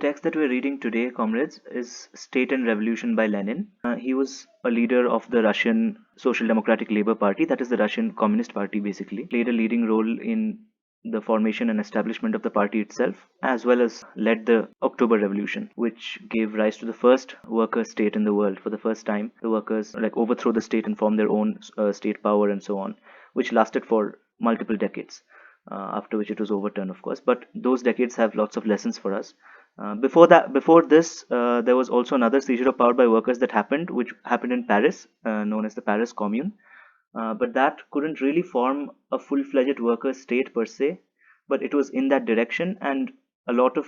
text that we're reading today, comrades, is State and Revolution by Lenin. He was a leader of the Russian Social Democratic Labour Party, that is the Russian Communist Party basically. Played a leading role in the formation and establishment of the party itself, as well as led the October Revolution, which gave rise to the first worker state in the world. For the first time, the workers overthrow the state and form their own state power and so on, which lasted for multiple decades. After which it was overturned, of course. But those decades have lots of lessons for us. Before this, there was also another seizure of power by workers that happened, which happened in Paris, known as the Paris Commune. But that couldn't really form a full-fledged worker state per se, but it was in that direction, and a lot of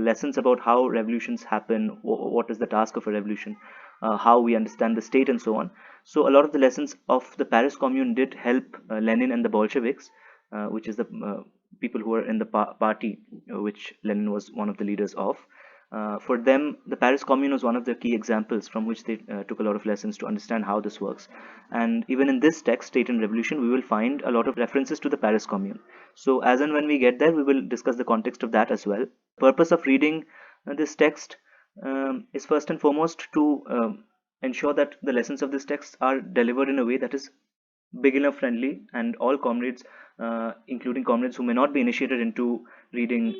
lessons about how revolutions happen, what is the task of a revolution, how we understand the state, and so on. So a lot of the lessons of the Paris Commune did help Lenin and the Bolsheviks, which is the people who were in the party, which Lenin was one of the leaders of. For them, the Paris Commune was one of the key examples from which they took a lot of lessons to understand how this works. And even in this text, State and Revolution, we will find a lot of references to the Paris Commune. So as and when we get there, we will discuss the context of that as well. The purpose of reading this text is first and foremost to ensure that the lessons of this text are delivered in a way that is beginner friendly, and all comrades, including comrades who may not be initiated into reading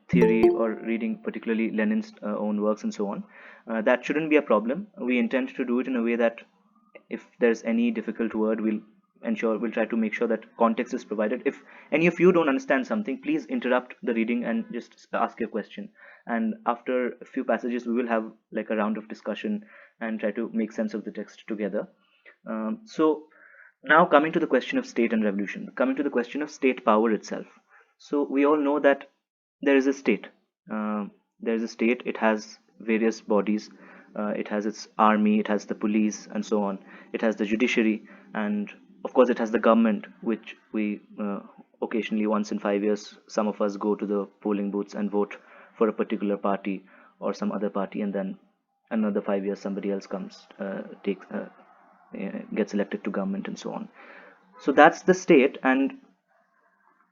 theory or reading particularly Lenin's own works and so on, that shouldn't be a problem. We intend to do it in a way that if there's any difficult word, we'll try to make sure that context is provided. If any of you don't understand something, please interrupt the reading and just ask your question, and after a few passages we will have like a round of discussion and try to make sense of the text together. So now, coming to the question of state and revolution, coming to the question of state power itself. So we all know that there is a state. There is a state. It has various bodies. It has its army. It has the police, and so on. It has the judiciary, and of course, it has the government, which we occasionally, once in 5 years, some of us go to the polling booths and vote for a particular party or some other party, and then another 5 years, somebody else comes, gets elected to government, and so on. So that's the state. And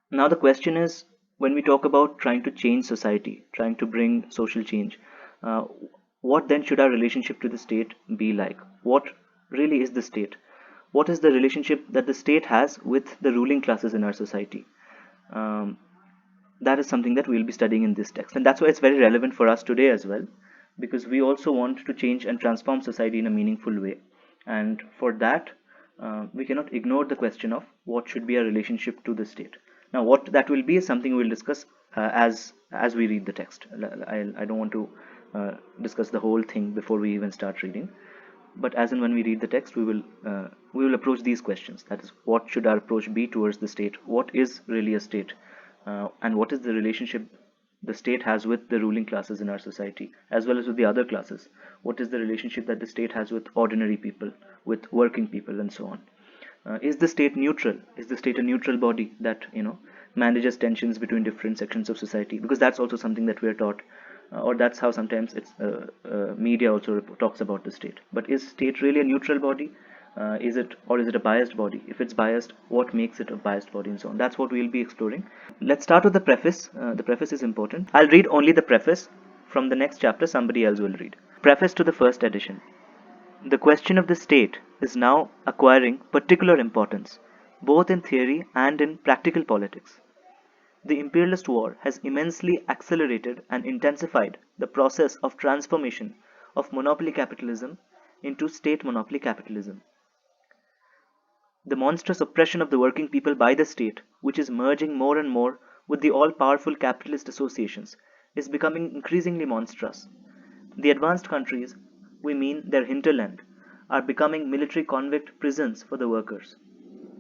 now the question is, when we talk about trying to change society, trying to bring social change, what then should our relationship to the state be like? What really is the state? What is the relationship that the state has with the ruling classes in our society? That is something that we'll be studying in this text, and that's why it's very relevant for us today as well, because we also want to change and transform society in a meaningful way. And for that, we cannot ignore the question of what should be our relationship to the state. Now, what that will be is something we'll discuss as we read the text. I don't want to discuss the whole thing before we even start reading, but as and when we read the text, we will approach these questions. That is, what should our approach be towards the state? What is really a state? And what is the relationship the state has with the ruling classes in our society, as well as with the other classes? What is the relationship that the state has with ordinary people, with working people, and so on? Is the state neutral? Is the state a neutral body that manages tensions between different sections of society? Because that's also something that we are taught, or that's how sometimes it's media also talks about the state. But is state really a neutral body? Is it a biased body? If it's biased, what makes it a biased body, and so on? That's what we'll be exploring. Let's start with the preface. The preface is important. I'll read only the preface. From the next chapter, somebody else will read. Preface to the first edition. The question of the state is now acquiring particular importance, both in theory and in practical politics. The imperialist war has immensely accelerated and intensified the process of transformation of monopoly capitalism into state monopoly capitalism. The monstrous oppression of the working people by the state, which is merging more and more with the all-powerful capitalist associations, is becoming increasingly monstrous. The advanced countries, we mean their hinterland, are becoming military convict prisons for the workers.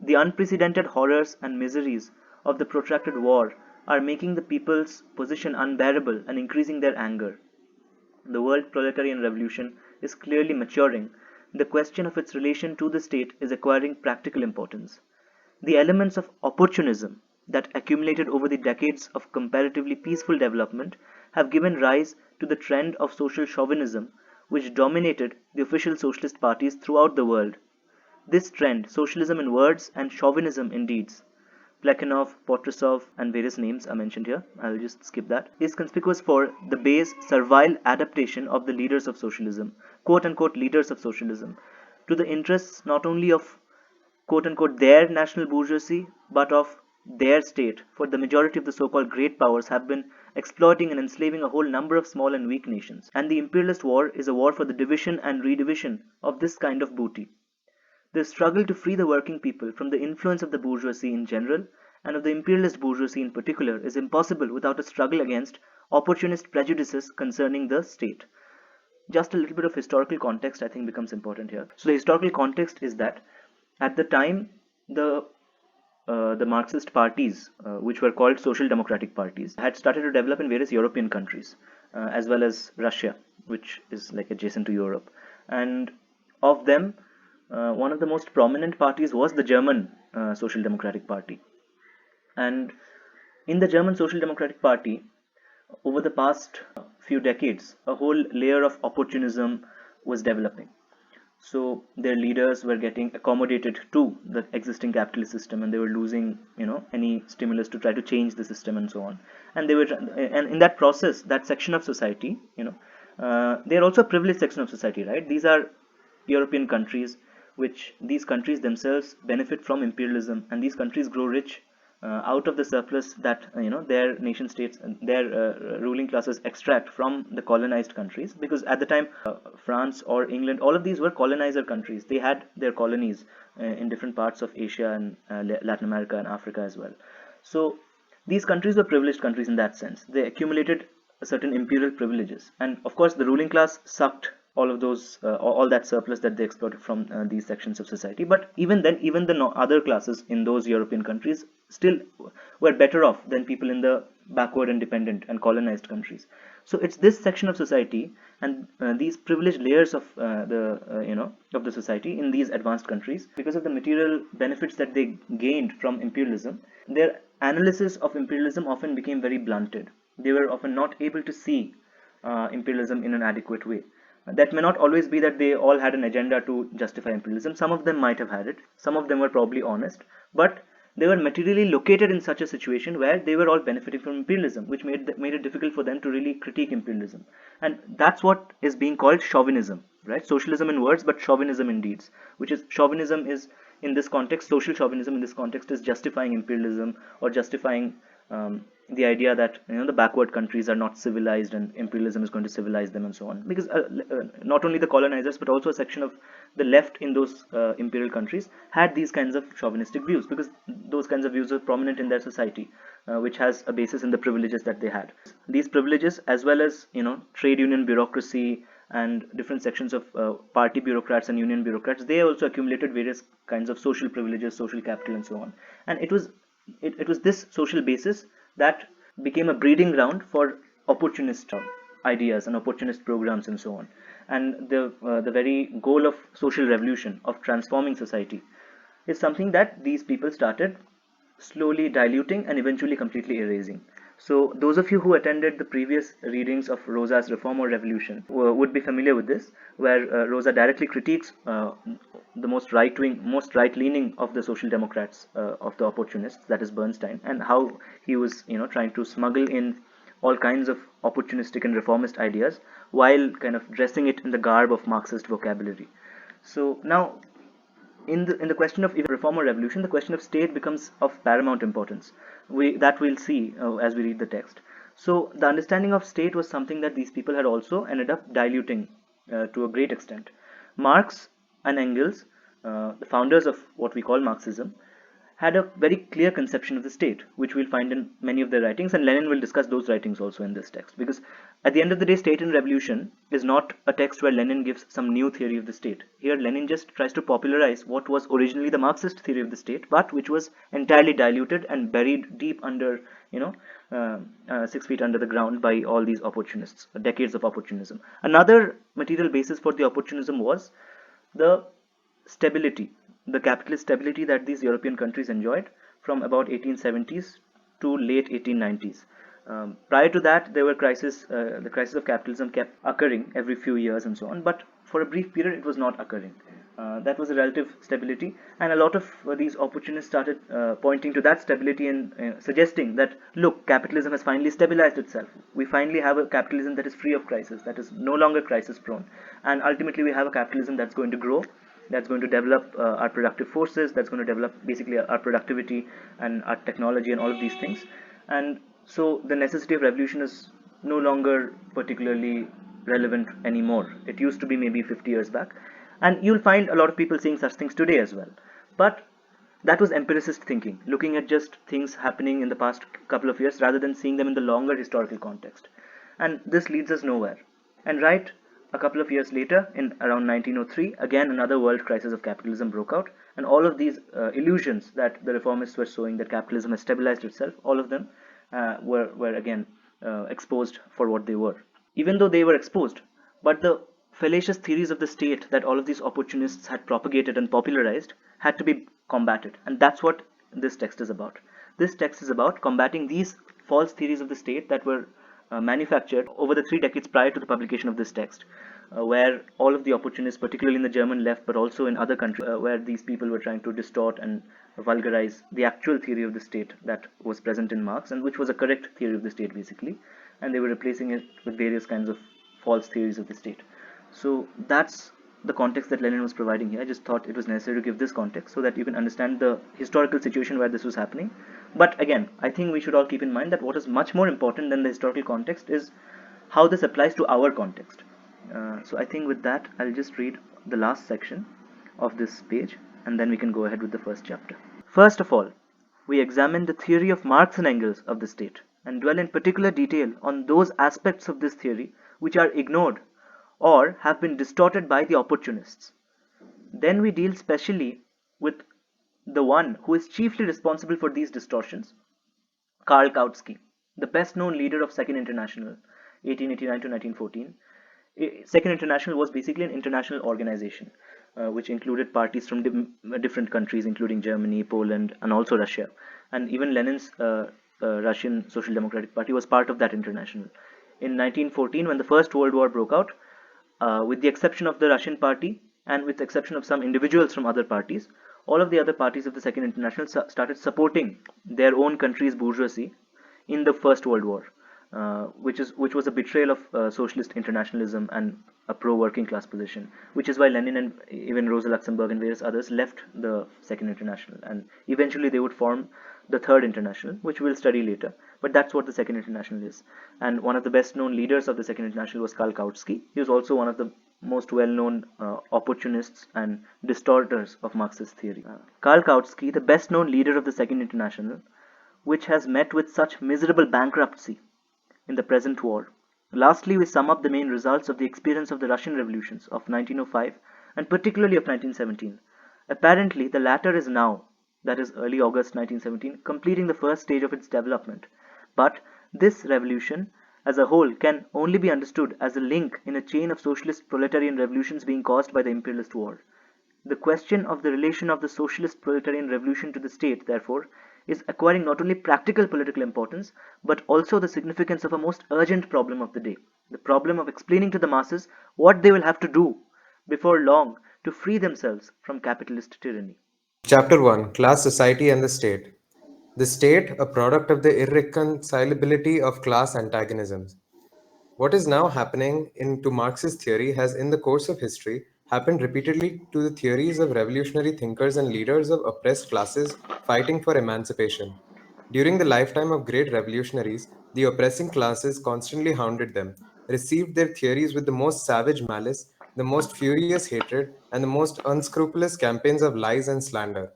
The unprecedented horrors and miseries of the protracted war are making the people's position unbearable and increasing their anger. The world proletarian revolution is clearly maturing. The question of its relation to the state is acquiring practical importance. The elements of opportunism that accumulated over the decades of comparatively peaceful development have given rise to the trend of social chauvinism, which dominated the official socialist parties throughout the world. This trend, socialism in words and chauvinism in deeds, Plekhanov, Potrasov, and various names are mentioned here. I'll just skip that. Is conspicuous for the base servile adaptation of the leaders of socialism, quote unquote leaders of socialism, to the interests not only of quote unquote their national bourgeoisie but of their state, for the majority of the so-called great powers have been exploiting and enslaving a whole number of small and weak nations, and the imperialist war is a war for the division and redivision of this kind of booty. The struggle to free the working people from the influence of the bourgeoisie in general and of the imperialist bourgeoisie in particular is impossible without a struggle against opportunist prejudices concerning the state. Just a little bit of historical context I think becomes important here. So the historical context is that at the time the Marxist parties, which were called social democratic parties, had started to develop in various European countries, as well as Russia, which is like adjacent to Europe. And of them, one of the most prominent parties was the German Social Democratic Party. And in the German Social Democratic Party, over the past few decades, a whole layer of opportunism was developing. So their leaders were getting accommodated to the existing capitalist system, and they were losing, any stimulus to try to change the system and so on. And and in that process, that section of society, they are also a privileged section of society, right? These are European countries, which these countries themselves benefit from imperialism, and these countries grow rich out of the surplus that their nation states and their ruling classes extract from the colonized countries, because at the time France or England, all of these were colonizer countries. They had their colonies in different parts of Asia and Latin America and Africa as well. So these countries were privileged countries in that sense. They accumulated certain imperial privileges, and of course the ruling class sucked all of those all that surplus that they exploited from these sections of society. But even then, even the other classes in those European countries still were better off than people in the backward and dependent and colonized countries. So it's this section of society and these privileged layers of of the society in these advanced countries, because of the material benefits that they gained from imperialism, their analysis of imperialism often became very blunted. They were often not able to see imperialism in an adequate way. That may not always be that they all had an agenda to justify imperialism. Some of them might have had it. Some of them were probably honest, but they were materially located in such a situation where they were all benefiting from imperialism, which made it difficult for them to really critique imperialism. And that's what is being called chauvinism, right? Socialism in words, but chauvinism in deeds. Which is, chauvinism is in this context, social chauvinism in this context is justifying imperialism, or justifying the idea that the backward countries are not civilized and imperialism is going to civilize them and so on. Because not only the colonizers but also a section of the left in those imperial countries had these kinds of chauvinistic views, because those kinds of views are prominent in their society, which has a basis in the privileges that they had. These privileges, as well as trade union bureaucracy and different sections of party bureaucrats and union bureaucrats, they also accumulated various kinds of social privileges, social capital and so on. And it was this social basis that became a breeding ground for opportunist ideas and opportunist programs and so on. And the very goal of social revolution, of transforming society, is something that these people started slowly diluting and eventually completely erasing. So those of you who attended the previous readings of Rosa's Reform or Revolution would be familiar with this, where Rosa directly critiques the most right-leaning of the social democrats, of the opportunists, that is Bernstein, and how he was trying to smuggle in all kinds of opportunistic and reformist ideas while kind of dressing it in the garb of Marxist vocabulary. So now, in the question of reform or revolution, the question of state becomes of paramount importance. We'll see as we read the text. So the understanding of state was something that these people had also ended up diluting to a great extent. Marx and Engels, the founders of what we call Marxism, had a very clear conception of the state, which we'll find in many of their writings, and Lenin will discuss those writings also in this text. Because at the end of the day, State and Revolution is not a text where Lenin gives some new theory of the state. Here Lenin just tries to popularize what was originally the Marxist theory of the state, but which was entirely diluted and buried deep under 6 feet under the ground by all these opportunists, decades of opportunism. Another material basis for the opportunism was the stability, the capitalist stability that these European countries enjoyed from about 1870s to late 1890s. Prior to that, there were the crisis of capitalism kept occurring every few years and so on, but for a brief period it was not occurring. That was a relative stability, and a lot of these opportunists started pointing to that stability and suggesting that, look, capitalism has finally stabilized itself. We finally have a capitalism that is free of crisis, that is no longer crisis prone, and ultimately we have a capitalism that's going to grow, that's going to develop our productive forces, that's going to develop basically our productivity and our technology and all of these things. And so the necessity of revolution is no longer particularly relevant anymore. It used to be maybe 50 years back, and you'll find a lot of people saying such things today as well. But that was empiricist thinking, looking at just things happening in the past couple of years rather than seeing them in the longer historical context. And this leads us nowhere. And right a couple of years later, in around 1903, again another world crisis of capitalism broke out, and all of these illusions that the reformists were sowing, that capitalism has stabilized itself, all of them were again exposed for what they were. Even though they were exposed, but the fallacious theories of the state that all of these opportunists had propagated and popularized had to be combated. And that's what this text is about. This text is about combating these false theories of the state that were manufactured over the 3 decades prior to the publication of this text, where all of the opportunists, particularly in the German left, but also in other countries, where these people were trying to distort and vulgarize the actual theory of the state that was present in Marx, and which was a correct theory of the state basically, and they were replacing it with various kinds of false theories of the state. So that's the context that Lenin was providing here. I just thought it was necessary to give this context so that you can understand the historical situation where this was happening. But again, I think we should all keep in mind that what is much more important than the historical context is how this applies to our context. So I think with that, I'll just read the last section of this page, and then we can go ahead with the first chapter. First of all, we examine the theory of Marx and Engels of the state, and dwell in particular detail on those aspects of this theory which are ignored or have been distorted by the opportunists. Then we deal specially with the one who is chiefly responsible for these distortions, Karl Kautsky, the best known leader of Second International, 1889 to 1914. Second International was basically an international organization which included parties from different countries, including Germany, Poland, and also Russia. And even Lenin's Russian Social Democratic Party was part of that international. In 1914, when the First World War broke out, with the exception of the Russian party and with the exception of some individuals from other parties, all of the other parties of the Second International started supporting their own country's bourgeoisie in the First World War, which was a betrayal of socialist internationalism and a pro-working class position, which is why Lenin and even Rosa Luxemburg and various others left the Second International, and eventually they would form the Third International, which we'll study later. But that's what the Second International is. And one of the best-known leaders of the Second International was Karl Kautsky. He was also one of the most well-known opportunists and distorters of Marxist theory. Karl Kautsky, the best-known leader of the Second International, which has met with such miserable bankruptcy in the present war. Lastly, we sum up the main results of the experience of the Russian revolutions of 1905 and particularly of 1917. Apparently, the latter is now, that is early August 1917, completing the first stage of its development. But this revolution as a whole can only be understood as a link in a chain of socialist proletarian revolutions being caused by the imperialist war. The question of the relation of the socialist proletarian revolution to the state, therefore, is acquiring not only practical political importance, but also the significance of a most urgent problem of the day, the problem of explaining to the masses what they will have to do before long to free themselves from capitalist tyranny. Chapter 1: Class, Society, and the State. The state, a product of the irreconcilability of class antagonisms. What is now happening into Marxist theory has, in the course of history, happened repeatedly to the theories of revolutionary thinkers and leaders of oppressed classes fighting for emancipation. During the lifetime of great revolutionaries, the oppressing classes constantly hounded them, received their theories with the most savage malice, the most furious hatred, and the most unscrupulous campaigns of lies and slander.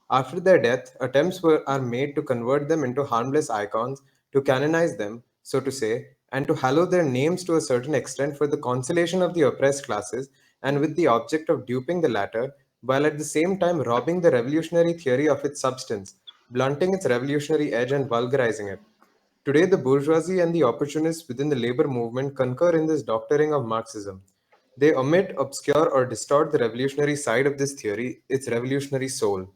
After their death, are made to convert them into harmless icons, to canonize them, so to say, and to hallow their names to a certain extent for the consolation of the oppressed classes and with the object of duping the latter, while at the same time robbing the revolutionary theory of its substance, blunting its revolutionary edge and vulgarizing it. Today, the bourgeoisie and the opportunists within the labor movement concur in this doctoring of Marxism. They omit, obscure, or distort the revolutionary side of this theory, its revolutionary soul.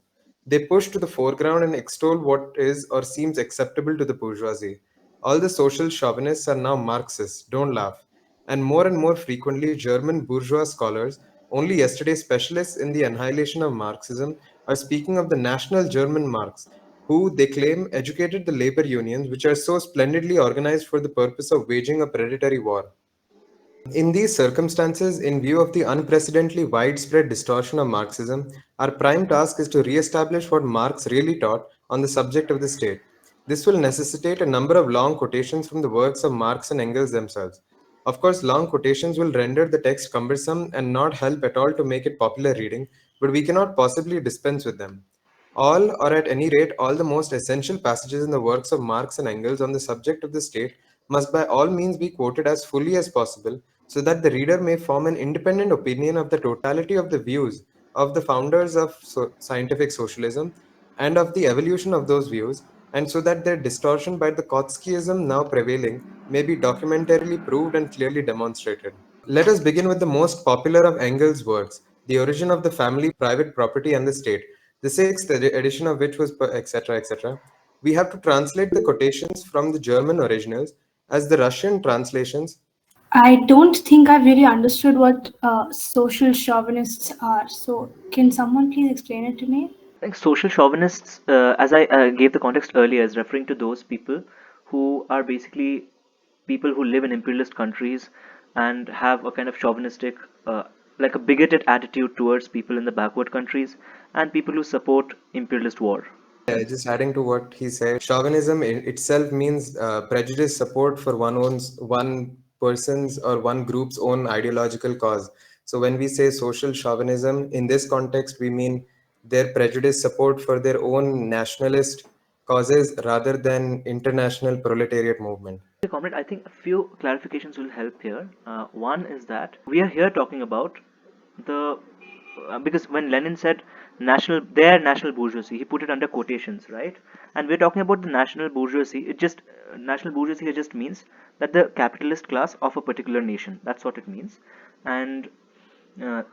They push to the foreground and extol what is or seems acceptable to the bourgeoisie. All the social chauvinists are now Marxists, don't laugh. And more frequently, German bourgeois scholars Only yesterday, specialists in the annihilation of Marxism are speaking of the national German Marx, who they claim educated the labor unions, which are so splendidly organized for the purpose of waging a predatory war. In these circumstances, in view of the unprecedentedly widespread distortion of Marxism, our prime task is to re-establish what Marx really taught on the subject of the state. This will necessitate a number of long quotations from the works of Marx and Engels themselves. Of course, long quotations will render the text cumbersome and not help at all to make it popular reading, but we cannot possibly dispense with them. All, or at any rate, all the most essential passages in the works of Marx and Engels on the subject of the state must by all means be quoted as fully as possible so that the reader may form an independent opinion of the totality of the views of the founders of scientific socialism and of the evolution of those views, and so that their distortion by the Trotskyism now prevailing may be documentarily proved and clearly demonstrated. Let us begin with the most popular of Engels' works, The Origin of the Family, Private Property, and the State, the sixth edition of which was etc. etc. We have to translate the quotations from the German originals as the Russian translations. I don't think I've really understood what social chauvinists are. So, can someone please explain it to me? I think social chauvinists, as I gave the context earlier, is referring to those people who are basically people who live in imperialist countries and have a kind of chauvinistic, like a bigoted attitude towards people in the backward countries and people who support imperialist war. Just adding to what he said, chauvinism itself means prejudice support for one person's or one group's own ideological cause. So when we say social chauvinism, in this context, we mean their prejudice support for their own nationalist causes rather than international proletariat movement. Comrade, I think a few clarifications will help here. One is that we are here talking about the because when Lenin said their national bourgeoisie, he put it under quotations, right? And we're talking about the national bourgeoisie. National bourgeoisie here just means that the capitalist class of a particular nation. That's what it means, and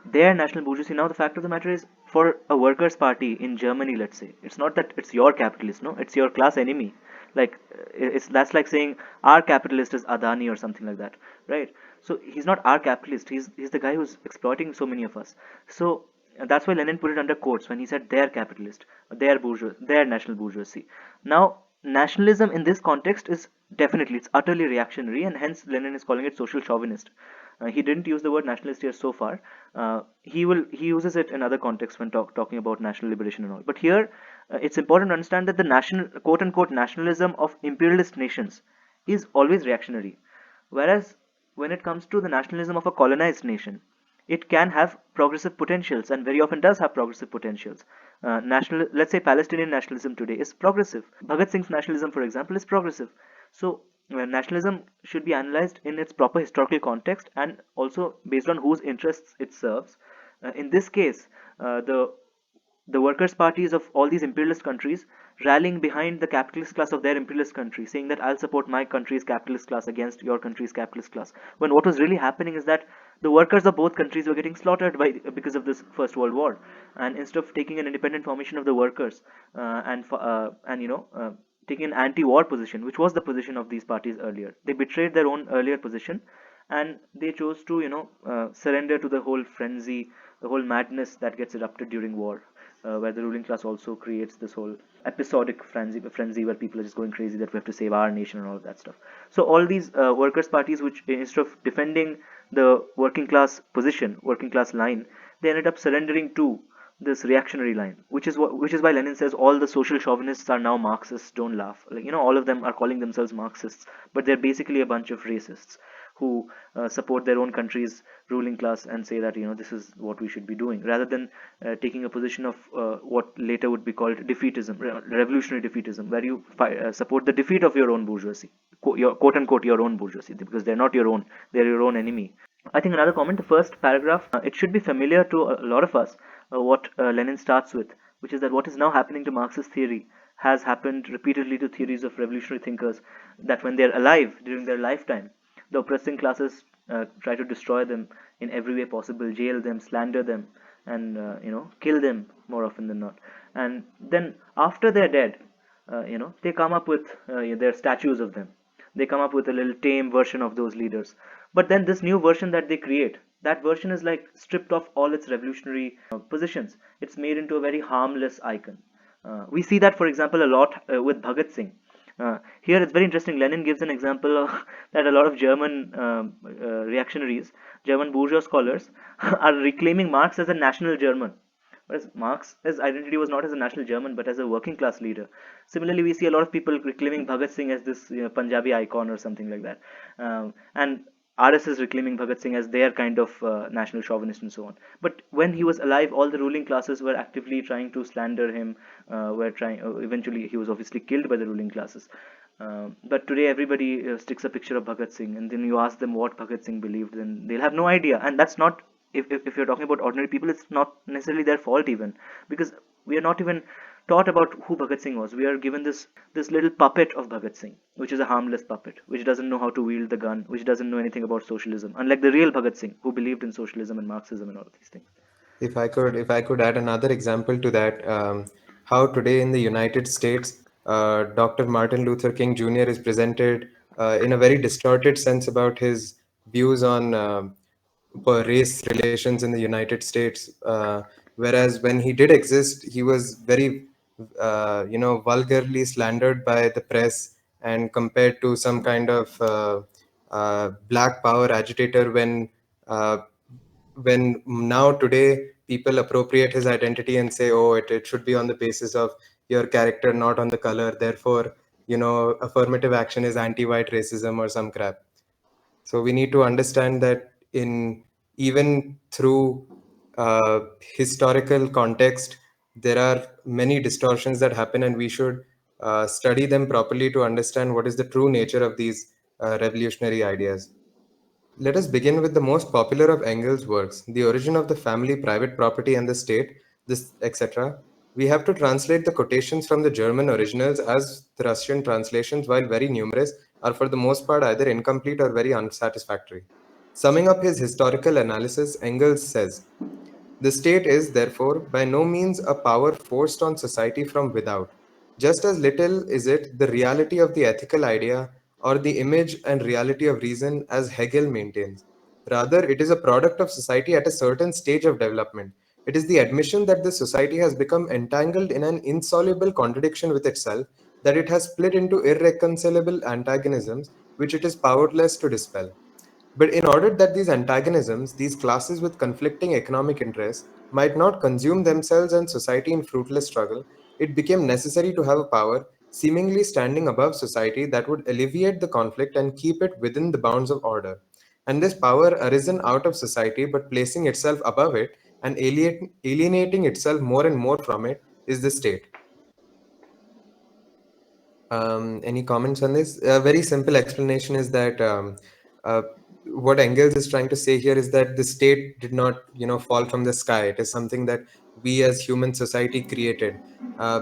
their national bourgeoisie. Now, the fact of the matter is, for a workers' party in Germany, let's say, it's not that it's your capitalist, no, it's your class enemy. Like it's that's like saying our capitalist is Adani or something like that, right? So he's not our capitalist. He's the guy who's exploiting so many of us. So that's why Lenin put it under quotes when he said their capitalist, their bourgeois, their national bourgeoisie. Now, nationalism in this context is definitely it's utterly reactionary, and hence Lenin is calling it social chauvinist. He didn't use the word nationalist here so far. He uses it in other contexts when talking about national liberation and all. But here, it's important to understand that the national quote unquote nationalism of imperialist nations is always reactionary, whereas when it comes to the nationalism of a colonized nation, it can have progressive potentials and very often does have progressive potentials. Let's say Palestinian nationalism today is progressive. Bhagat Singh's nationalism, for example, is progressive. So nationalism should be analyzed in its proper historical context and also based on whose interests it serves. In this case, the workers' parties of all these imperialist countries rallying behind the capitalist class of their imperialist country, saying that I'll support my country's capitalist class against your country's capitalist class. When what was really happening is that the workers of both countries were getting slaughtered because of this First World War, and instead of taking an independent formation of the workers and taking an anti-war position, which was the position of these parties earlier, they betrayed their own earlier position and they chose to surrender to the whole frenzy, the whole madness that gets erupted during war, where the ruling class also creates this whole episodic frenzy where people are just going crazy that we have to save our nation and all of that stuff. So all these workers parties, which instead of defending the working class line, they ended up surrendering to this reactionary line, which is why Lenin says all the social chauvinists are now Marxists. Don't laugh, like all of them are calling themselves Marxists, but they're basically a bunch of racists who support their own country's ruling class and say that this is what we should be doing, rather than taking a position of what later would be called defeatism, revolutionary defeatism, where you support the defeat of your own bourgeoisie, your quote unquote your own bourgeoisie, because they're not your own, they're your own enemy. I think another comment, the first paragraph, it should be familiar to a lot of us, what Lenin starts with, which is that what is now happening to Marxist theory has happened repeatedly to theories of revolutionary thinkers, that when they're alive during their lifetime, the oppressing classes try to destroy them in every way possible, jail them, slander them, and kill them more often than not. And then after they're dead, they come up with their statues of them. They come up with a little tame version of those leaders. But then this new version that they create, that version is like stripped of all its revolutionary positions. It's made into a very harmless icon. We see that, for example, a lot with Bhagat Singh. Here it's very interesting. Lenin gives an example of that a lot of German reactionaries, German bourgeois scholars, are reclaiming Marx as a national German. Whereas Marx's identity was not as a national German but as a working class leader. Similarly, we see a lot of people reclaiming Bhagat Singh as this Punjabi icon or something like that. And RSS reclaiming Bhagat Singh as their kind of national chauvinist and so on. But when he was alive, all the ruling classes were actively trying to slander him. Were trying. Eventually, he was obviously killed by the ruling classes. But today, everybody sticks a picture of Bhagat Singh, and then you ask them what Bhagat Singh believed, then they'll have no idea. And that's not, if you're talking about ordinary people, it's not necessarily their fault even, because we are not even taught about who Bhagat Singh was. We are given this little puppet of Bhagat Singh, which is a harmless puppet, which doesn't know how to wield the gun, which doesn't know anything about socialism, unlike the real Bhagat Singh, who believed in socialism and Marxism and all of these things. If I could add another example to that, how today in the United States, Dr. Martin Luther King Jr. is presented in a very distorted sense about his views on race relations in the United States. Whereas when he did exist, he was very, vulgarly slandered by the press and compared to some kind of black power agitator uh, when now today people appropriate his identity and say, oh, it should be on the basis of your character, not on the color, therefore affirmative action is anti-white racism or some crap. So we need to understand that in even through historical context, there are many distortions that happen, and we should study them properly to understand what is the true nature of these revolutionary ideas. Let us begin with the most popular of Engels' works, The Origin of the Family, Private Property and the State, this etc. We have to translate the quotations from the German originals, as the Russian translations, while very numerous, are for the most part either incomplete or very unsatisfactory. Summing up his historical analysis, Engels says, the state is, therefore, by no means a power forced on society from without. Just as little is it the reality of the ethical idea or the image and reality of reason, as Hegel maintains. Rather, it is a product of society at a certain stage of development. It is the admission that the society has become entangled in an insoluble contradiction with itself, that it has split into irreconcilable antagonisms which it is powerless to dispel. But in order that these antagonisms, these classes with conflicting economic interests, might not consume themselves and society in fruitless struggle, it became necessary to have a power seemingly standing above society that would alleviate the conflict and keep it within the bounds of order. And this power arisen out of society, but placing itself above it and alienating itself more and more from it, is the state. Any comments on this? A very simple explanation is that uh, what Engels is trying to say here is that the state did not, fall from the sky. It is something that we as human society created,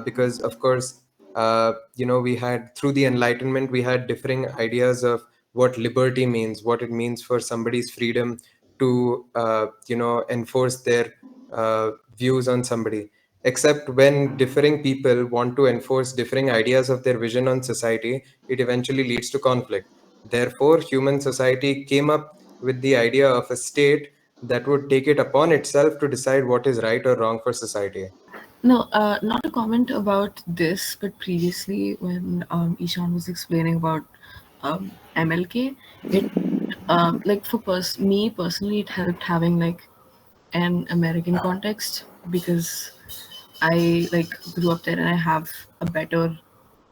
because, of course, we had through the Enlightenment, we had differing ideas of what liberty means, what it means for somebody's freedom to, enforce their views on somebody, except when differing people want to enforce differing ideas of their vision on society, it eventually leads to conflict. Therefore, human society came up with the idea of a state that would take it upon itself to decide what is right or wrong for society. No, not a comment about this, but previously when Ishan was explaining about MLK, it like for me personally, it helped having like an American context because I like grew up there and I have a better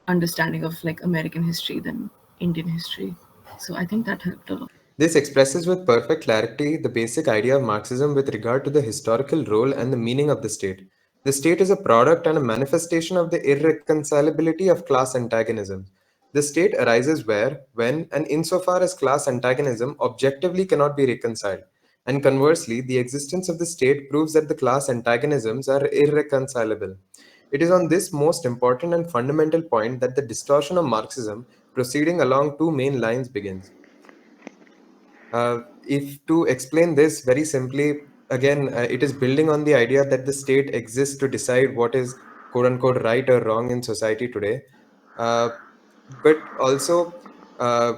understanding of like American history than Indian history. So I think that helped a lot. This expresses with perfect clarity the basic idea of Marxism with regard to the historical role and the meaning of the state. The state is a product and a manifestation of the irreconcilability of class antagonism. The state arises where, when, and insofar as class antagonism objectively cannot be reconciled. And conversely, the existence of the state proves that the class antagonisms are irreconcilable. It is on this most important and fundamental point that the distortion of Marxism, proceeding along two main lines, begins. If to explain this very simply, again, it is building on the idea that the state exists to decide what is quote unquote right or wrong in society today. Uh, but also, uh,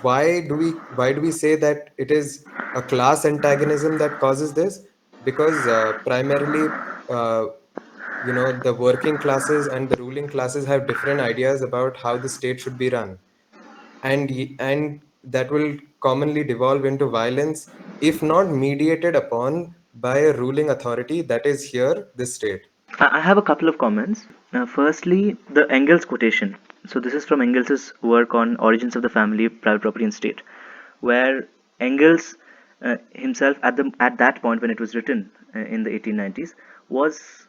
why do we say that it is a class antagonism that causes this? Because primarily, the working classes and the ruling classes have different ideas about how the state should be run, and that will commonly devolve into violence if not mediated upon by a ruling authority, that is here the state. I have a couple of comments. Firstly, the Engels quotation. So this is from Engels's work on Origins of the Family, Private Property and State, where Engels himself at that point when it was written in the 1890s was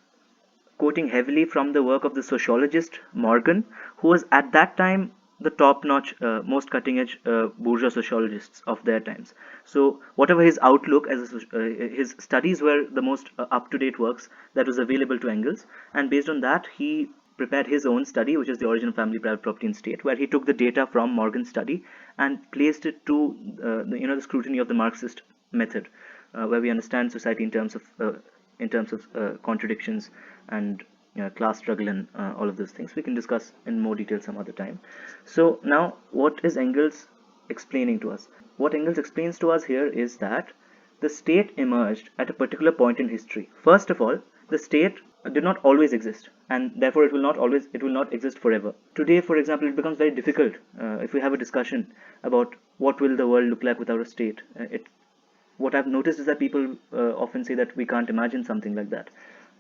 quoting heavily from the work of the sociologist Morgan, who was at that time the top-notch, most cutting-edge bourgeois sociologists of their times. So whatever his outlook, his studies were the most up-to-date works that was available to Engels, and based on that, he prepared his own study, which is the Origin of Family, Private Property and State, where he took the data from Morgan's study and placed it to the scrutiny of the Marxist method, where we understand society in terms of contradictions and class struggle and all of those things. We can discuss in more detail some other time. So now, what is Engels explaining to us? What Engels explains to us here is that the state emerged at a particular point in history. First of all, the state did not always exist, and therefore it will not exist forever. Today, for example, it becomes very difficult if we have a discussion about what will the world look like without a state. What I've noticed is that people often say that we can't imagine something like that.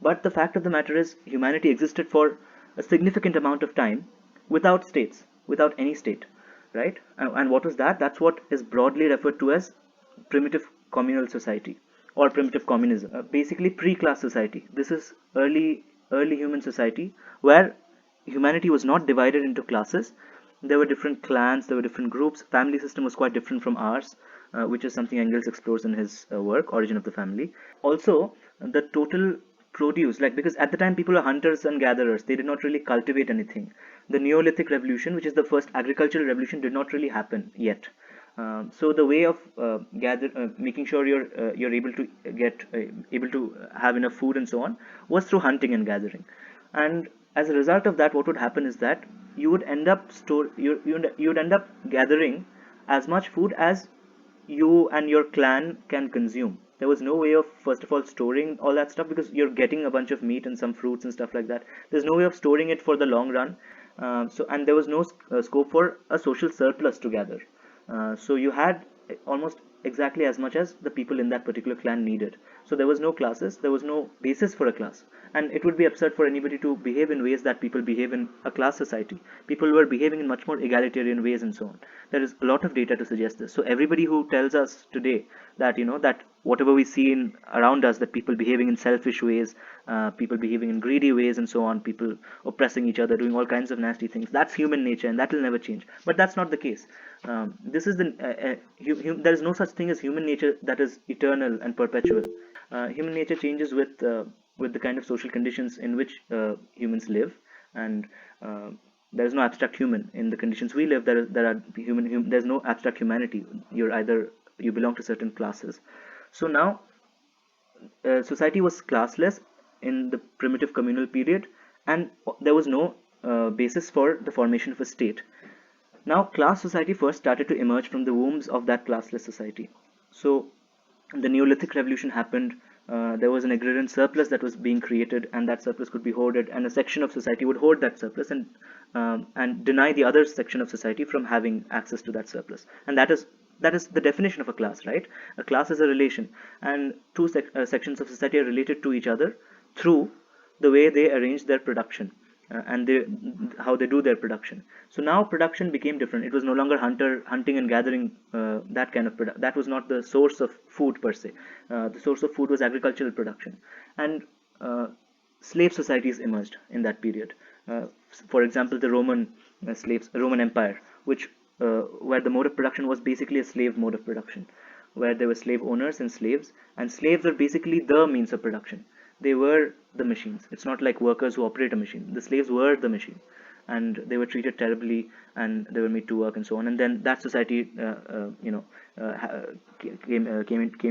But the fact of the matter is, humanity existed for a significant amount of time without states, without any state, right? And what was that? That's what is broadly referred to as primitive communal society or primitive communism, basically pre-class society. This is early human society where humanity was not divided into classes. There were different clans, there were different groups. Family system was quite different from ours, which is something Engels explores in his work, Origin of the Family. Also, the total produce, like, because at the time people were hunters and gatherers, they did not really cultivate anything. The Neolithic revolution, which is the first agricultural revolution, did not really happen yet. So the way of making sure you're able to able to have enough food and so on was through hunting and gathering. And as a result of that, what would happen is that you would end up you'd end up gathering as much food as you and your clan can consume. There was no way of, first of all, storing all that stuff, because you're getting a bunch of meat and some fruits and stuff like that. There's no way of storing it for the long run. And there was no scope for a social surplus to gather. So you had almost exactly as much as the people in that particular clan needed. So there was no classes, there was no basis for a class. And it would be absurd for anybody to behave in ways that people behave in a class society. People were behaving in much more egalitarian ways and so on. There is a lot of data to suggest this. So everybody who tells us today that, that whatever we see around us, that people behaving in selfish ways, people behaving in greedy ways and so on, people oppressing each other, doing all kinds of nasty things, that's human nature and that will never change. But that's not the case. This is there is no such thing as human nature that is eternal and perpetual. Human nature changes with the kind of social conditions in which humans live, and there is no abstract human in the conditions we live. There's no abstract humanity. You belong to certain classes. So now society was classless in the primitive communal period, and there was no basis for the formation of a state. Now class society first started to emerge from the wombs of that classless society. So the Neolithic revolution happened. There was an agrarian surplus that was being created, and that surplus could be hoarded, and a section of society would hoard that surplus and deny the other section of society from having access to that surplus. And that is the definition of a class, right? A class is a relation, and two sections of society are related to each other through the way they arrange their production. And how they do their production. So now production became different. It was no longer hunting and gathering, that kind of product. That was not the source of food per se. The source of food was agricultural production, and slave societies emerged in that period. For example, the Roman Empire, which where the mode of production was basically a slave mode of production, where there were slave owners and slaves were basically the means of production. They were the machines. It's not like workers who operate a machine. The slaves were the machine, and they were treated terribly, and they were made to work and so on. And then that society, came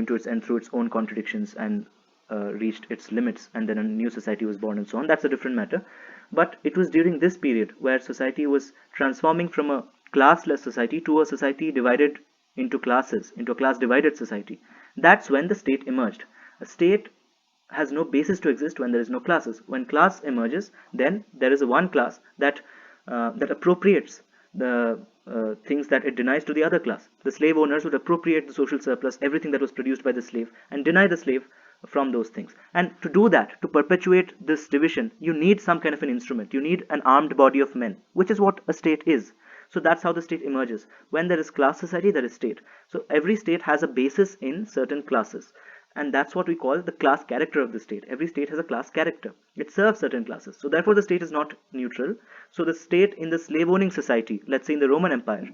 to its end through its own contradictions and reached its limits. And then a new society was born and so on. That's a different matter. But it was during this period where society was transforming from a classless society to a society divided into classes, into a class divided society, that's when the state emerged. A state has no basis to exist when there is no classes. When class emerges, then there is a one class that appropriates the things that it denies to the other class. The slave owners would appropriate the social surplus, everything that was produced by the slave, and deny the slave from those things. And to do that, to perpetuate this division, you need some kind of an instrument. You need an armed body of men, which is what a state is. So that's how the state emerges. When there is class society, there is state. So every state has a basis in certain classes, and that's what we call the class character of the state. Every state has a class character. It serves certain classes. So therefore the state is not neutral. So the state in the slave owning society, let's say in the Roman Empire,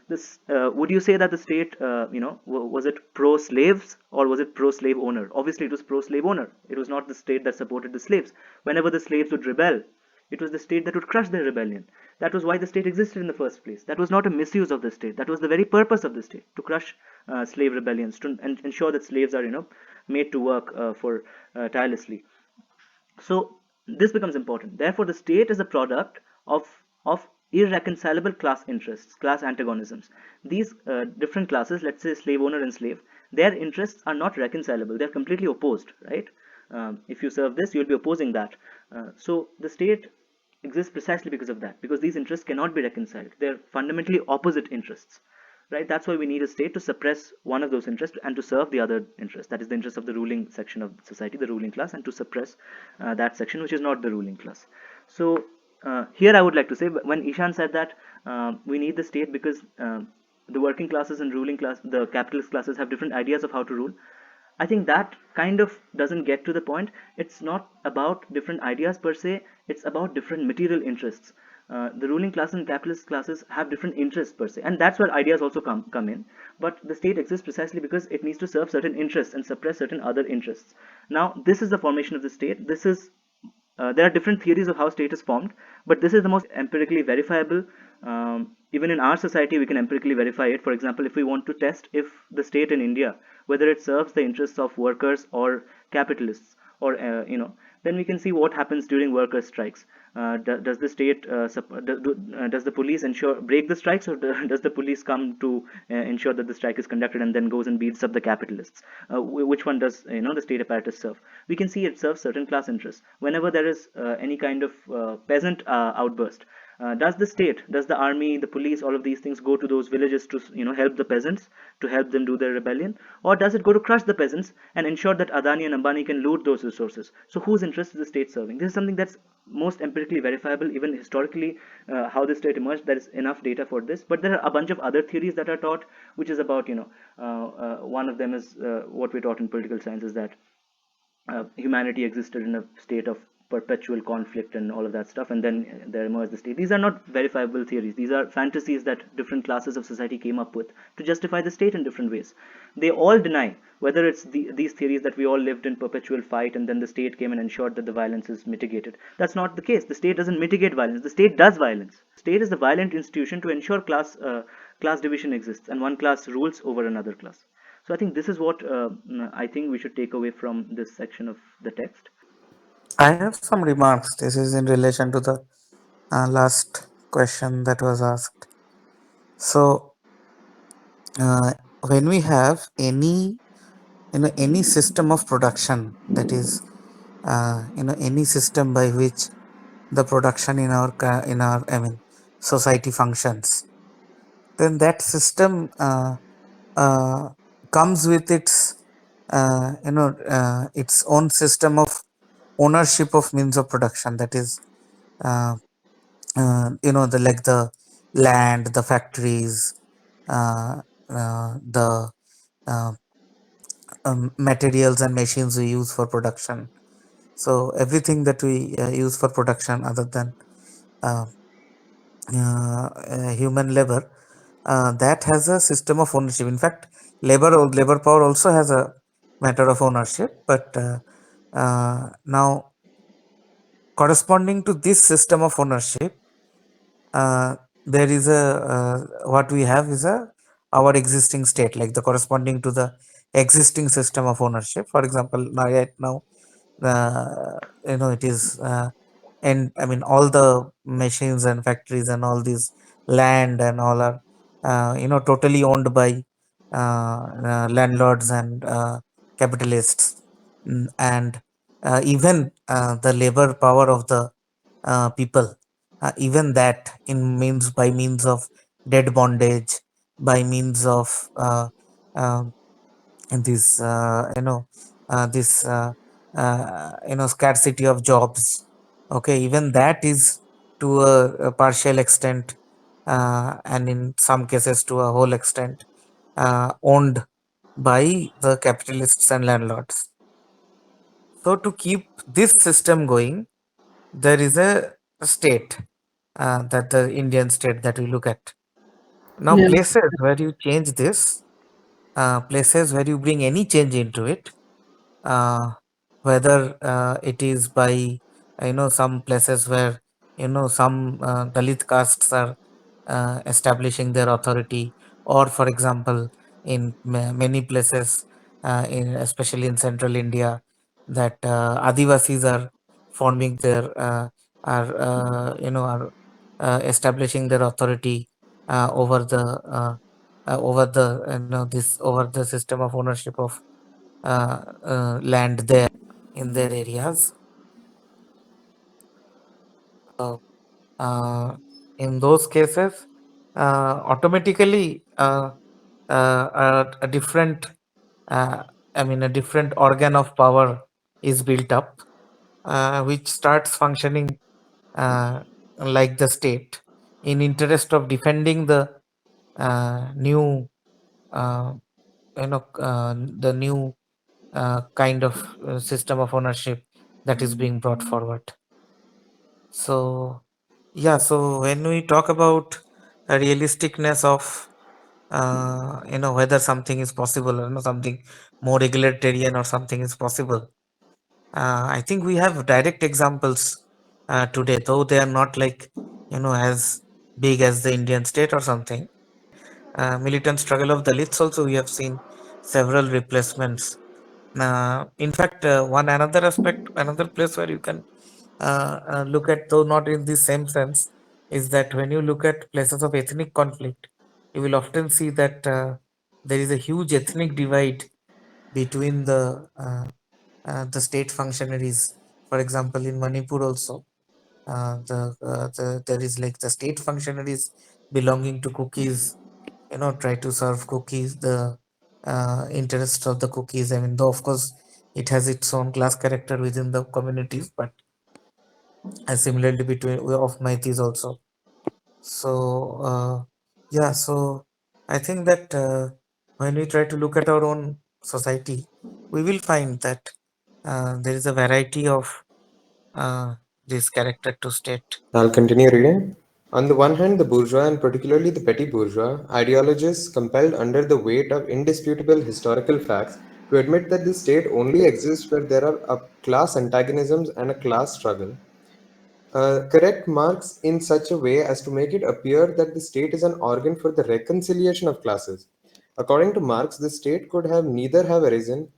this would you say that the state, was it pro slaves or was it pro slave owner? Obviously it was pro slave owner. It was not the state that supported the slaves. Whenever the slaves would rebel, it was the state that would crush their rebellion. That was why the state existed in the first place. That was not a misuse of the state. That was the very purpose of the state, to crush slave rebellions, to ensure that slaves are, made to work for tirelessly. So this becomes important. Therefore, the state is a product of irreconcilable class interests, class antagonisms. These different classes, let's say slave owner and slave, their interests are not reconcilable. They're completely opposed, right? If you serve this, you'll be opposing that. So the state exists precisely because of that, because these interests cannot be reconciled. They're fundamentally opposite interests, right? That's why we need a state to suppress one of those interests and to serve the other interest, that is the interest of the ruling section of society, the ruling class, and to suppress that section which is not the ruling class. So here I would like to say, when Ishan said that we need the state because the working classes and ruling class, the capitalist classes, have different ideas of how to rule, I think that kind of doesn't get to the point. It's not about different ideas per se, it's about different material interests. The ruling class and capitalist classes have different interests per se, and that's where ideas also come in. But the state exists precisely because it needs to serve certain interests and suppress certain other interests. Now, this is the formation of the state. This is there are different theories of how state is formed, but this is the most empirically verifiable. Even in our society, we can empirically verify it. For example, if we want to test if the state in India, whether it serves the interests of workers or capitalists, or then we can see what happens during workers' strikes. Does the state does the police break the strikes, or does the police come to ensure that the strike is conducted and then goes and beats up the capitalists? Which one does the state apparatus serve? We can see it serves certain class interests. Whenever there is any kind of peasant outburst, does the state, does the army, the police, all of these things go to those villages to help the peasants, to help them do their rebellion, or does it go to crush the peasants and ensure that Adani and Ambani can loot those resources? So whose interest is the state serving? This is something that's most empirically verifiable, even historically, how the state emerged. There is enough data for this, but there are a bunch of other theories that are taught, which is about one of them is what we taught in political science, is that humanity existed in a state of perpetual conflict and all of that stuff, and then there emerged the state. These are not verifiable theories. These are fantasies that different classes of society came up with to justify the state in different ways. They all deny, whether it's these theories that we all lived in perpetual fight and then the state came and ensured that the violence is mitigated. That's not the case. The state doesn't mitigate violence. The state does violence. The state is the violent institution to ensure class division exists and one class rules over another class. So I think this is what I think we should take away from this section of the text. I have some remarks. This is in relation to the last question that was asked. So, when we have any system of production, that is, any system by which the production in our society functions, then that system comes with its its own system of ownership of means of production, that is the land, the factories, the materials and machines we use for production. So everything that we use for production other than human labor, that has a system of ownership. In fact, labor power also has a matter of ownership, but now corresponding to this system of ownership, there is what we have is our existing state, like the corresponding to the existing system of ownership. For example, right now, it is, and I mean, all the machines and factories and all these land and all are, totally owned by landlords and capitalists. And even the labor power of the people, even that in means by means of dead bondage, by means of um, this this scarcity of jobs. Okay, even that is to a partial extent, and in some cases to a whole extent, owned by the capitalists and landlords. So to keep this system going, there is a state, that the Indian state that we look at. Now, Yeah. places where you change this, places where you bring any change into it, uh, whether it is by some places where some Dalit castes are establishing their authority, or for example in many places, in especially in central India, that Adivasis are forming their are establishing their authority over the this over the system of ownership of land there in their areas. Uh, uh, in those cases, automatically a different, uh, a different organ of power is built up, which starts functioning like the state in interest of defending the new, uh, the new kind of system of ownership that is being brought forward. So, yeah, so when we talk about a realisticness of, whether something is possible, or something more egalitarian or something is possible, I think we have direct examples today, though they are not like, as big as the Indian state or something. Militant struggle of Dalits also, we have seen several replacements. In fact, one another aspect, another place where you can look at, though not in the same sense, is that when you look at places of ethnic conflict, you will often see that there is a huge ethnic divide between the state functionaries. For example, in Manipur also, there is like the state functionaries belonging to cookies, try to serve cookies, the interests of the cookies. I mean, though of course it has its own class character within the communities, but similarly between of Maitis also. So yeah, so I think that when we try to look at our own society, we will find that there is a variety of this character to state. I'll continue reading. On the one hand, the bourgeois, and particularly the petty bourgeois, ideologists compelled under the weight of indisputable historical facts to admit that the state only exists where there are class antagonisms and a class struggle, correct Marx in such a way as to make it appear that the state is an organ for the reconciliation of classes. According to Marx, the state could neither have arisen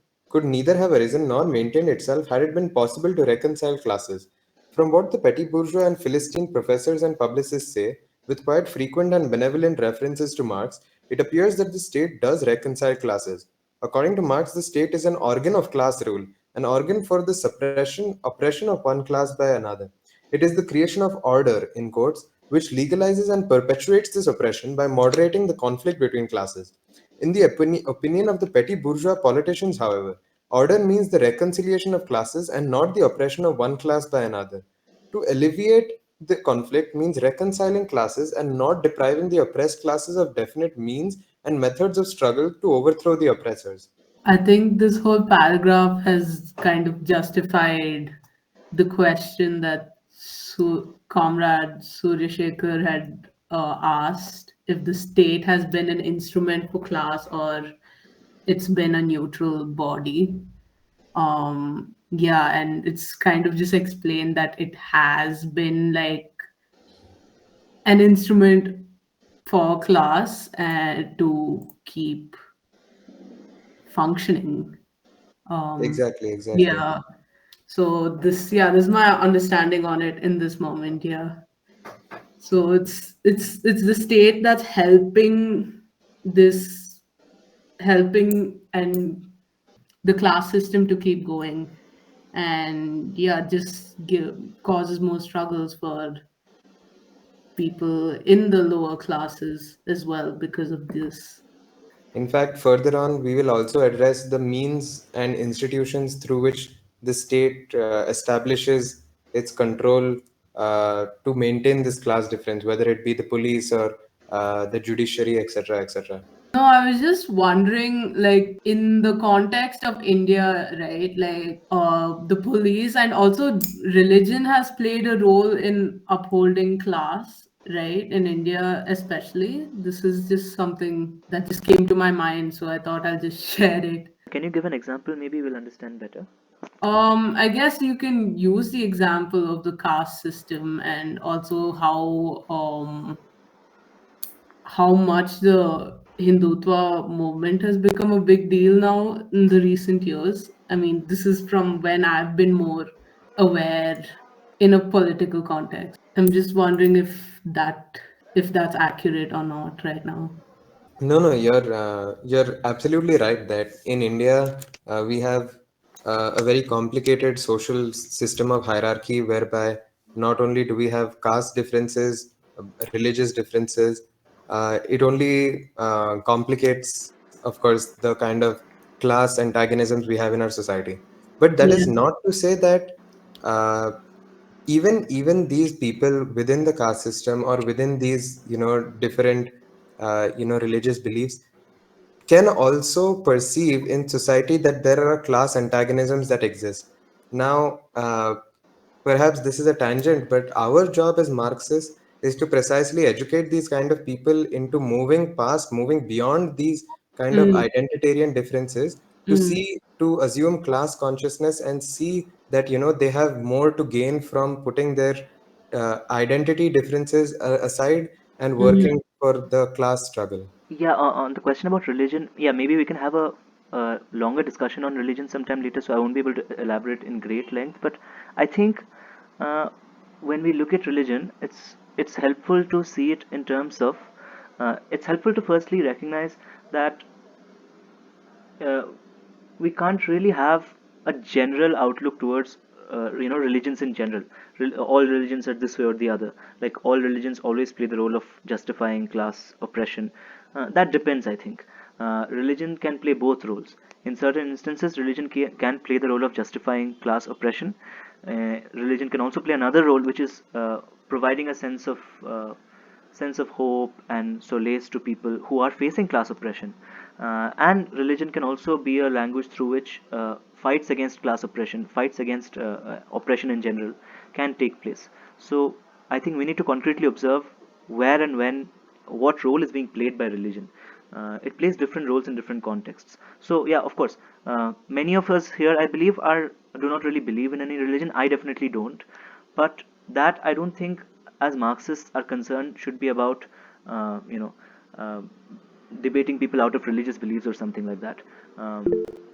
nor maintained itself had it been possible to reconcile classes. From what the petty bourgeois and Philistine professors and publicists say, with quite frequent and benevolent references to Marx, it appears that the state does reconcile classes. According to Marx, the state is an organ of class rule, an organ for the oppression of one class by another. It is the creation of order, in quotes, which legalizes and perpetuates this oppression by moderating the conflict between classes. In the opinion of the petty bourgeois politicians, however, order means the reconciliation of classes and not the oppression of one class by another. To alleviate the conflict means reconciling classes and not depriving the oppressed classes of definite means and methods of struggle to overthrow the oppressors. I think this whole paragraph has kind of justified the question that Comrade Surya Shekhar had asked, if the state has been an instrument for class or it's been a neutral body. Yeah, and it's kind of just explained that it has been like an instrument for class and to keep functioning. Exactly, exactly. Yeah. So this is my understanding on it in this moment. Yeah. So it's the state that's helping this helping and the class system to keep going, and yeah, just causes more struggles for people in the lower classes as well because of this. In fact, further on, we will also address the means and institutions through which the state establishes its control to maintain this class difference, whether it be the police or the judiciary, etc., etc. No, I was just wondering, like, in the context of India, right? Like, the police and also religion has played a role in upholding class, right? In India, especially. This is just something that just came to my mind, so I thought I'll just share it. Can you give an example? Maybe we'll understand better. I guess you can use the example of the caste system and also how much the Hindutva movement has become a big deal now in the recent years. I mean, this is from when I've been more aware in a political context. I'm just wondering if that's accurate or not right now. No, no, you're absolutely right that in India we have a very complicated social system of hierarchy whereby not only do we have caste differences, religious differences, it only complicates, of course, the kind of class antagonisms we have in our society. But that Yeah. is not to say that uh, even these people within the caste system or within these different religious beliefs can also perceive in society that there are class antagonisms that exist. Now, perhaps this is a tangent, but our job as Marxists is to precisely educate these kind of people into moving past, moving beyond these kind of Mm, identitarian differences to mm, see, to assume class consciousness and see that, they have more to gain from putting their identity differences aside and mhm. working for the class struggle. Yeah, on the question about religion, yeah, maybe we can have a longer discussion on religion sometime later, so I won't be able to elaborate in great length. But I think uh, when we look at religion, it's helpful to see it in terms of it's helpful to firstly recognize that uh, we can't really have a general outlook towards religions in general. All religions are this way or the other. Like all religions always play the role of justifying class oppression. That depends, I think. Religion can play both roles. In certain instances, religion can play the role of justifying class oppression. Religion can also play another role, which is providing a sense of hope and solace to people who are facing class oppression. And religion can also be a language through which fights against class oppression, fights against oppression in general, can take place. So I think we need to concretely observe where and when what role is being played by religion. It plays different roles in different contexts. So yeah, of course, many of us here, I believe, are do not really believe in any religion. I definitely don't, but that I don't think, as Marxists are concerned, should be about uh, you know uh, debating people out of religious beliefs or something like that.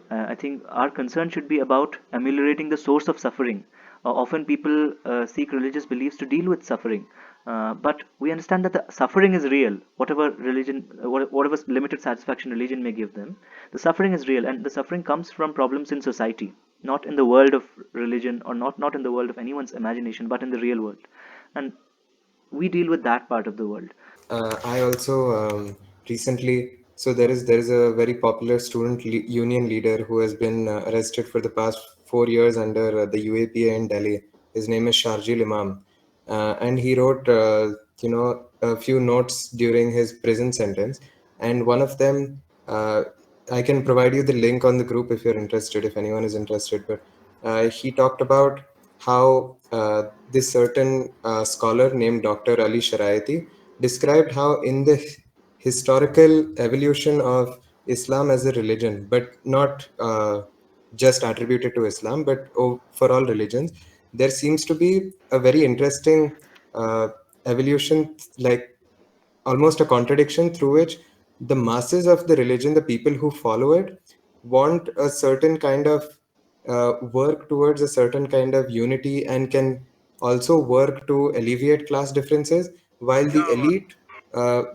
I think our concern should be about ameliorating the source of suffering. Often people seek religious beliefs to deal with suffering, but we understand that the suffering is real. Whatever religion, whatever limited satisfaction religion may give them, the suffering is real, and the suffering comes from problems in society, not in the world of religion, or not in the world of anyone's imagination, but in the real world. And we deal with that part of the world. I also recently, so there is a very popular student union leader who has been arrested for the past 4 years under the UAPA in Delhi. His name is Sharjil Imam, and he wrote a few notes during his prison sentence, and one of them I can provide you the link on the group if you're interested, if anyone is interested. But he talked about how this certain scholar named Dr. Ali Sharaiti described how in the historical evolution of Islam as a religion, but not just attributed to Islam, but for all religions, there seems to be a very interesting uh, evolution, like almost a contradiction through which the masses of the religion, the people who follow it, want a certain kind of work towards a certain kind of unity and can also work to alleviate class differences, while the elite,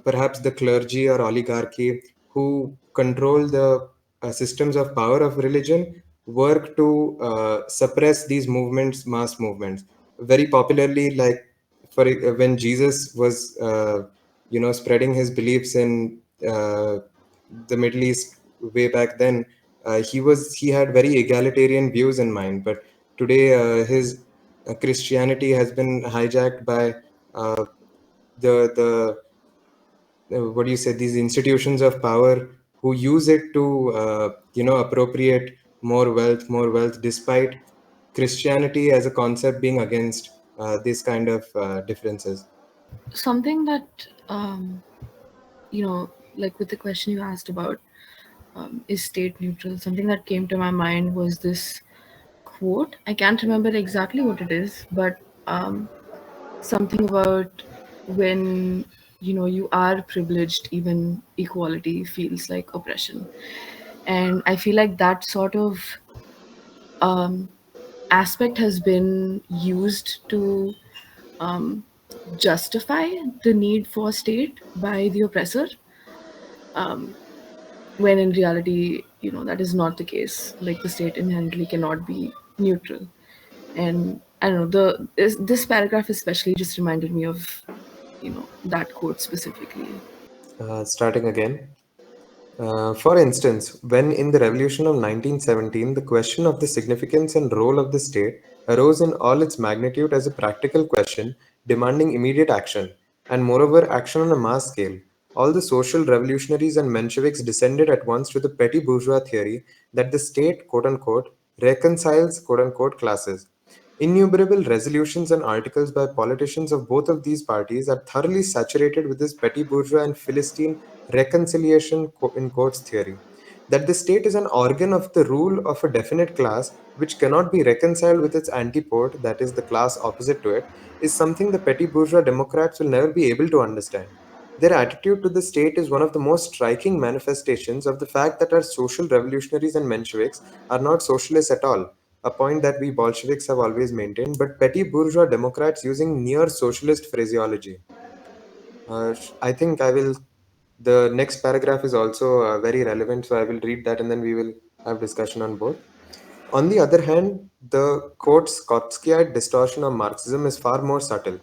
perhaps the clergy or oligarchy, who control the systems of power of religion work to suppress these movements, mass movements. Very popularly, like when Jesus was, spreading his beliefs in the Middle East way back then, he had very egalitarian views in mind. But today, his Christianity has been hijacked by uh, the what do you say, these institutions of power who use it to appropriate more wealth despite Christianity as a concept being against these kind of differences. Something that, like with the question you asked about, is state neutral, something that came to my mind was this quote. I can't remember exactly what it is, but something about when you are privileged, even equality feels like oppression. And I feel like that sort of aspect has been used to justify the need for state by the oppressor, when in reality, that is not the case. Like, the state inherently cannot be neutral. And I don't know, this paragraph especially just reminded me of that quote specifically. Starting again. For instance, when in the revolution of 1917, the question of the significance and role of the state arose in all its magnitude as a practical question demanding immediate action, and moreover, action on a mass scale, all the social revolutionaries and Mensheviks descended at once to the petty bourgeois theory that the state, quote unquote, reconciles, quote unquote, classes. Innumerable resolutions and articles by politicians of both of these parties are thoroughly saturated with this petty bourgeois and Philistine reconciliation in quotes theory. That the state is an organ of the rule of a definite class which cannot be reconciled with its antipode, that is, the class opposite to it, is something the petty bourgeois Democrats will never be able to understand. Their attitude to the state is one of the most striking manifestations of the fact that our social revolutionaries and Mensheviks are not socialists at all, a point that we Bolsheviks have always maintained, but petty bourgeois Democrats using near socialist phraseology. I think I will. The next paragraph is also very relevant, so I will read that and then we will have discussion on both. On the other hand, the quote Skotskiite distortion of Marxism is far more subtle.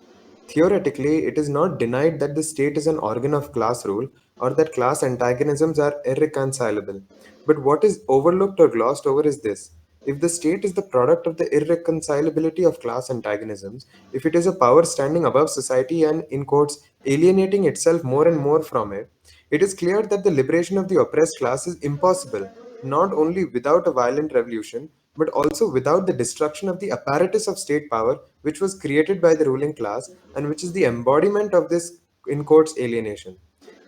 Theoretically, it is not denied that the state is an organ of class rule or that class antagonisms are irreconcilable. But what is overlooked or glossed over is this. If the state is the product of the irreconcilability of class antagonisms, if it is a power standing above society and, in quotes, alienating itself more and more from it, it is clear that the liberation of the oppressed class is impossible, not only without a violent revolution, but also without the destruction of the apparatus of state power which was created by the ruling class and which is the embodiment of this, in quotes, alienation.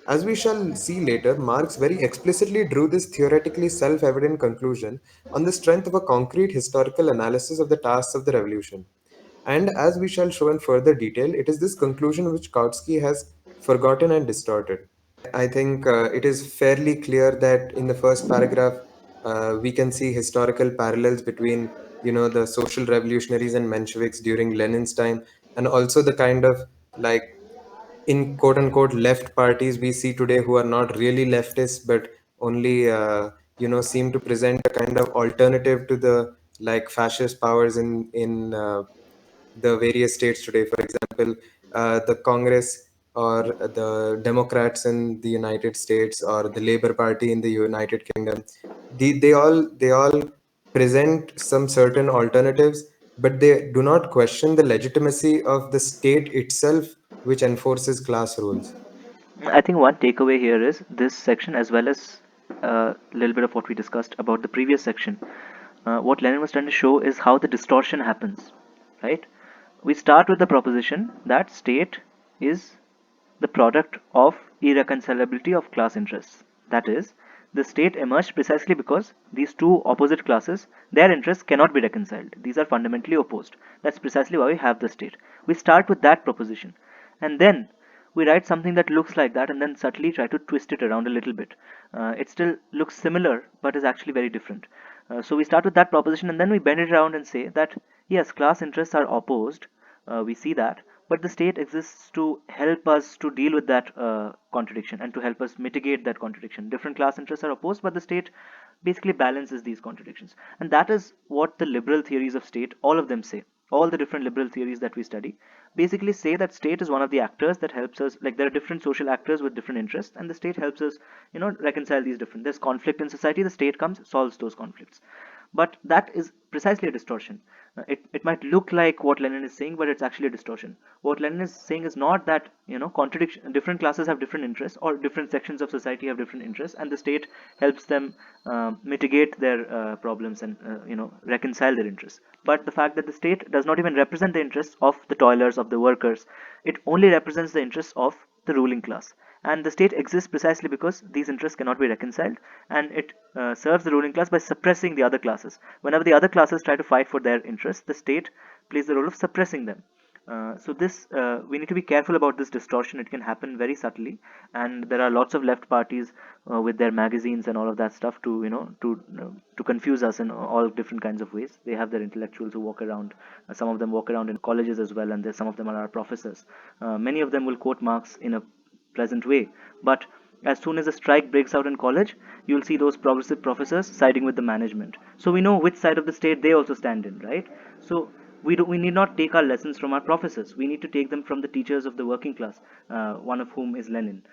As we shall see later, Marx very explicitly drew this theoretically self evident conclusion on the strength of a concrete historical analysis of the tasks of the revolution. And as we shall show in further detail, it is this conclusion which Kautsky has forgotten and distorted. I think it is fairly clear that in the first paragraph, we can see historical parallels between, the social revolutionaries and Mensheviks during Lenin's time, and also the kind of, like, in quote unquote left parties we see today who are not really leftists but only seem to present a kind of alternative to the, like, fascist powers in the various states today. For example, the Congress or the Democrats in the United States or the Labour Party in the United Kingdom, they all present some certain alternatives, but they do not question the legitimacy of the state itself, which enforces class rules. I think one takeaway here is this section, as well as a little bit of what we discussed about the previous section. What Lenin was trying to show is how the distortion happens, right? We start with the proposition that state is the product of irreconcilability of class interests. That is, the state emerged precisely because these two opposite classes, their interests cannot be reconciled. These are fundamentally opposed. That's precisely why we have the state. We start with that proposition, and then we write something that looks like that, and then subtly try to twist it around a little bit. It still looks similar, but is actually very different. So we start with that proposition, and then we bend it around and say that yes, class interests are opposed. We see that, but the state exists to help us to deal with that contradiction and to help us mitigate that contradiction. Different class interests are opposed, but the state basically balances these contradictions, and that is what the liberal theories of state, all of them, say. All the different liberal theories that we study basically say that state is one of the actors that helps us, like there are different social actors with different interests, and the state helps us, reconcile these different, there's conflict in society, the state comes, solves those conflicts. But that is precisely a distortion. It might look like what Lenin is saying, but it's actually a distortion. What Lenin is saying is not that, contradiction, different classes have different interests, or different sections of society have different interests, and the state helps them mitigate their problems and reconcile their interests. But the fact that the state does not even represent the interests of the toilers, of the workers, it only represents the interests of the ruling class. And the state exists precisely because these interests cannot be reconciled, and it serves the ruling class by suppressing the other classes. Whenever the other classes try to fight for their interests, the state plays the role of suppressing them. So this we need to be careful about this distortion. It can happen very subtly, and there are lots of left parties with their magazines and all of that stuff to to confuse us in all different kinds of ways. They have their intellectuals who walk around. Some of them walk around in colleges as well, and some of them are our professors. Many of them will quote Marx in a pleasant way, but as soon as a strike breaks out in college, you'll see those progressive professors siding with the management. So we know which side of the state they also stand in, right? So we need not take our lessons from our professors. We need to take them from the teachers of the working class, one of whom is Lenin.